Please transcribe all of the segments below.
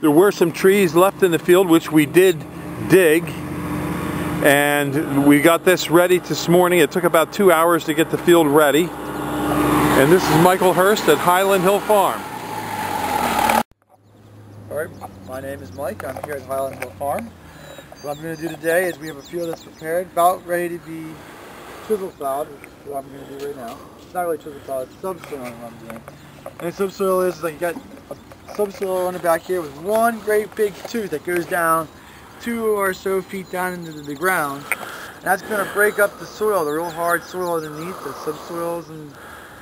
There were some trees left in the field which we did dig, and we got this ready this morning. It took about 2 hours to get the field ready. And this is Michael Hirst at Highland Hill Farm. Alright, my name is Mike. I'm here at Highland Hill Farm. What I'm going to do today is we have a field that's prepared, about ready to be chisel plowed, which is what I'm going to do right now. It's not really chisel plowed, it's subsoiling what I'm doing. And subsoil is like you got a subsoil on the back here with one great big tooth that goes down 2 or so feet down into the ground. And that's going to break up the soil, the real hard soil underneath, the subsoils and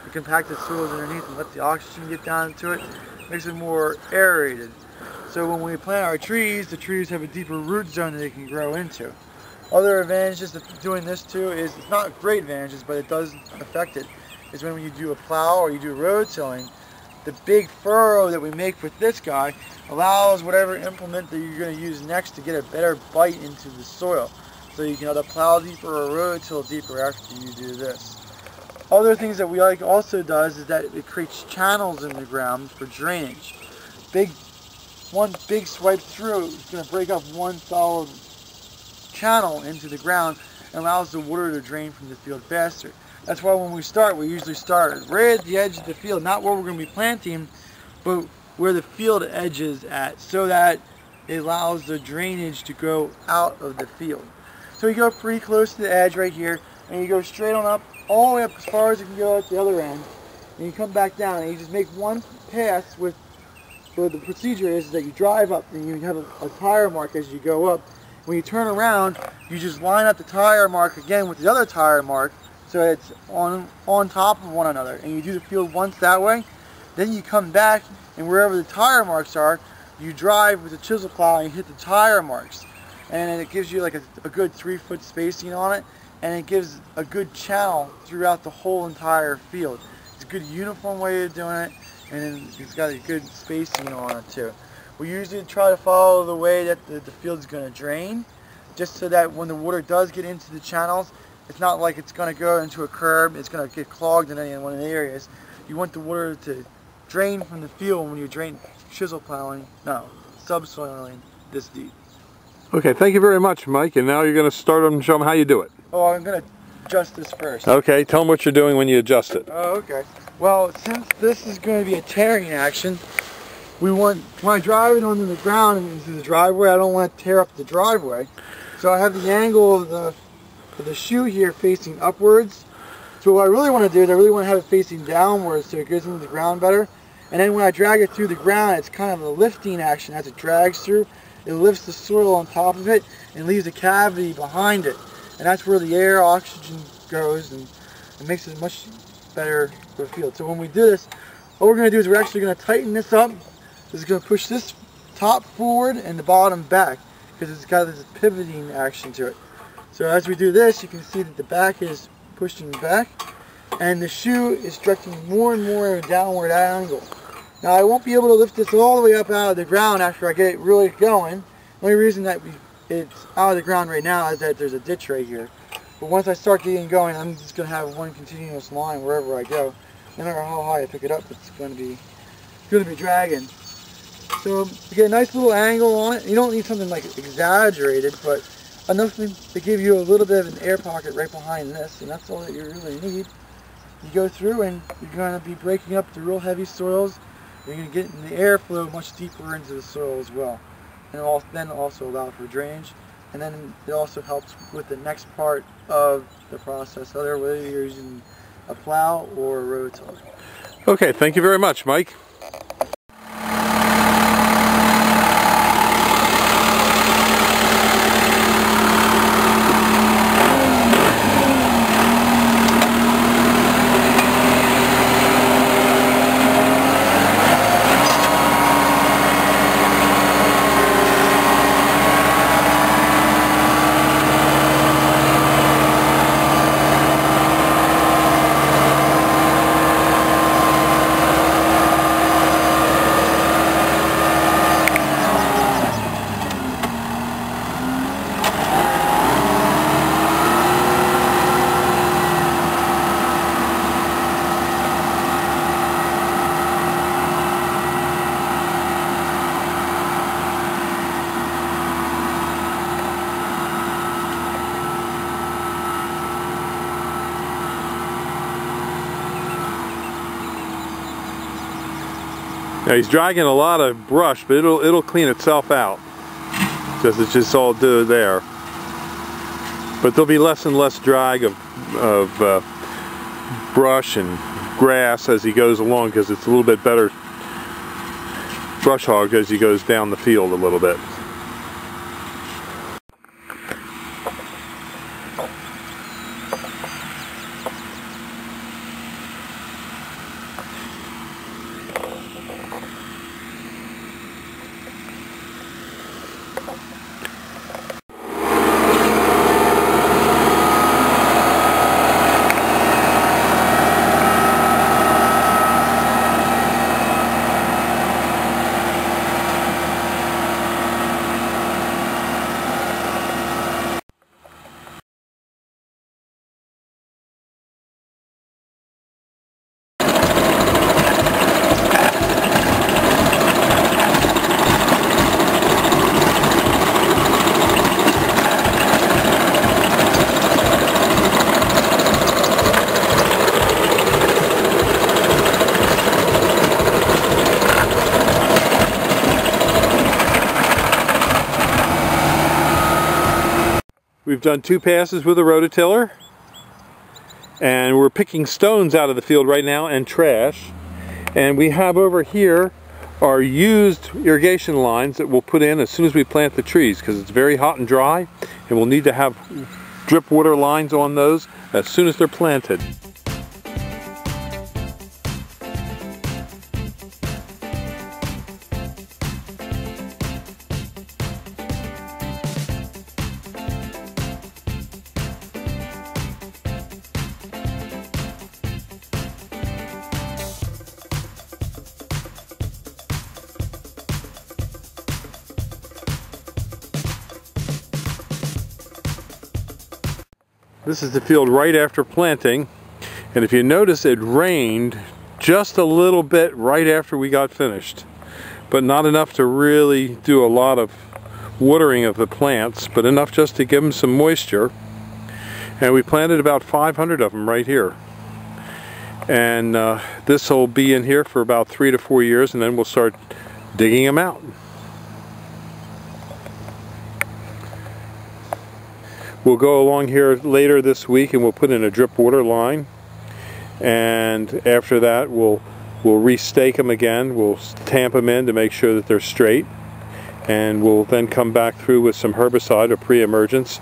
the compacted soils underneath, and let the oxygen get down into it. Makes it more aerated. So when we plant our trees, the trees have a deeper root zone that they can grow into. Other advantages of doing this too is, it's not great advantages, but it does affect it, is when you do a plow or you do road tilling, the big furrow that we make with this guy allows whatever implement that you're going to use next to get a better bite into the soil. So you can either plow deeper or road till deeper after you do this. Other things that we like also does is that it creates channels in the ground for drainage. One big swipe through is going to break up one solid channel into the ground and allows the water to drain from the field faster. That's why when we start, we usually start right at the edge of the field, not where we're going to be planting, but where the field edge is at, so that it allows the drainage to go out of the field. So you go pretty close to the edge right here, and you go straight on up, all the way up as far as you can go at the other end, and you come back down, and you just make one pass with. So the procedure is that you drive up and you have a tire mark as you go up. When you turn around, you just line up the tire mark again with the other tire mark, so it's on top of one another. And you do the field once that way. Then you come back, and wherever the tire marks are, you drive with the chisel plow and you hit the tire marks. And it gives you like a good 3-foot spacing on it, and it gives a good channel throughout the whole entire field. It's a good uniform way of doing it. And it's got a good spacing on it too. We usually try to follow the way that the field is going to drain, just so that when the water does get into the channels, it's not like it's going to go into a curb, it's going to get clogged in any one of the areas. You want the water to drain from the field when you're chisel plowing, subsoiling this deep. Okay, thank you very much, Mike. And now you're going to start and show them how you do it. Oh, I'm going to adjust this first. Okay, tell them what you're doing when you adjust it. Oh, okay. Well, since this is going to be a tearing action, when I drive it onto the ground and into the driveway, I don't want to tear up the driveway. So I have the angle of the shoe here facing upwards. So what I really want to do is I really want to have it facing downwards so it goes into the ground better. And then when I drag it through the ground, it's kind of a lifting action as it drags through. It lifts the soil on top of it and leaves a cavity behind it. And that's where the air, oxygen goes, and it makes it much better for the field. So when we do this, what we're going to do is we're actually going to tighten this up. This is going to push this top forward and the bottom back, because it's got this pivoting action to it. So as we do this, you can see that the back is pushing back and the shoe is stretching more and more at a downward angle. Now I won't be able to lift this all the way up out of the ground after I get it really going. The only reason that it's out of the ground right now is that there's a ditch right here. But once I start getting going, I'm just going to have one continuous line wherever I go. No matter how high I pick it up, it's going to be dragging. So you get a nice little angle on it. You don't need something like exaggerated, but enough to give you a little bit of an air pocket right behind this, and that's all that you really need. You go through and you're going to be breaking up the real heavy soils. You're going to get the airflow much deeper into the soil as well. And then also allow for drainage. And then it also helps with the next part of the process, whether you're using a plow or a road tiller. Okay, thank you very much, Mike. Now he's dragging a lot of brush, but it'll clean itself out. It's just all there. But there'll be less and less drag of brush and grass as he goes along, because it's a little bit better brush hogged as he goes down the field a little bit. We've done 2 passes with a rototiller, and we're picking stones out of the field right now and trash. And we have over here our used irrigation lines that we'll put in as soon as we plant the trees, because it's very hot and dry, and we'll need to have drip water lines on those as soon as they're planted. This is the field right after planting, and if you notice, it rained just a little bit right after we got finished, but not enough to really do a lot of watering of the plants, but enough just to give them some moisture. And we planted about 500 of them right here, and this will be in here for about 3 to 4 years, and then we'll start digging them out. We'll go along here later this week and we'll put in a drip water line, and after that we'll restake them again. We'll tamp them in to make sure that they're straight, and we'll then come back through with some herbicide or pre-emergence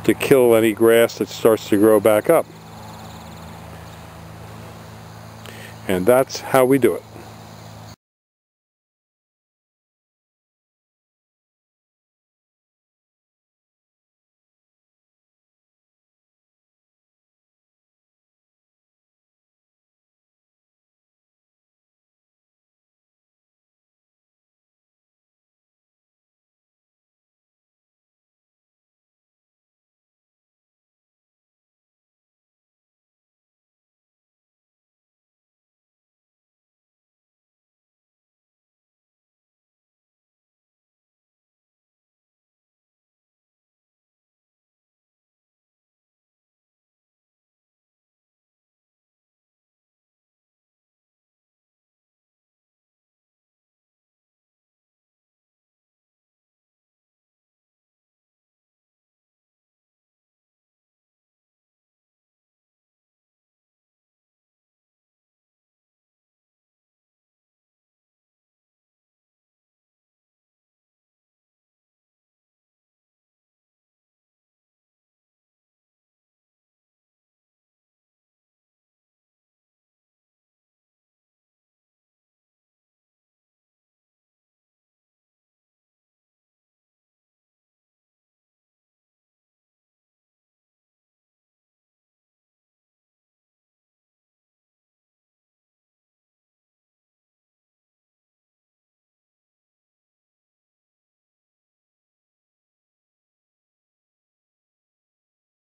to kill any grass that starts to grow back up. And that's how we do it.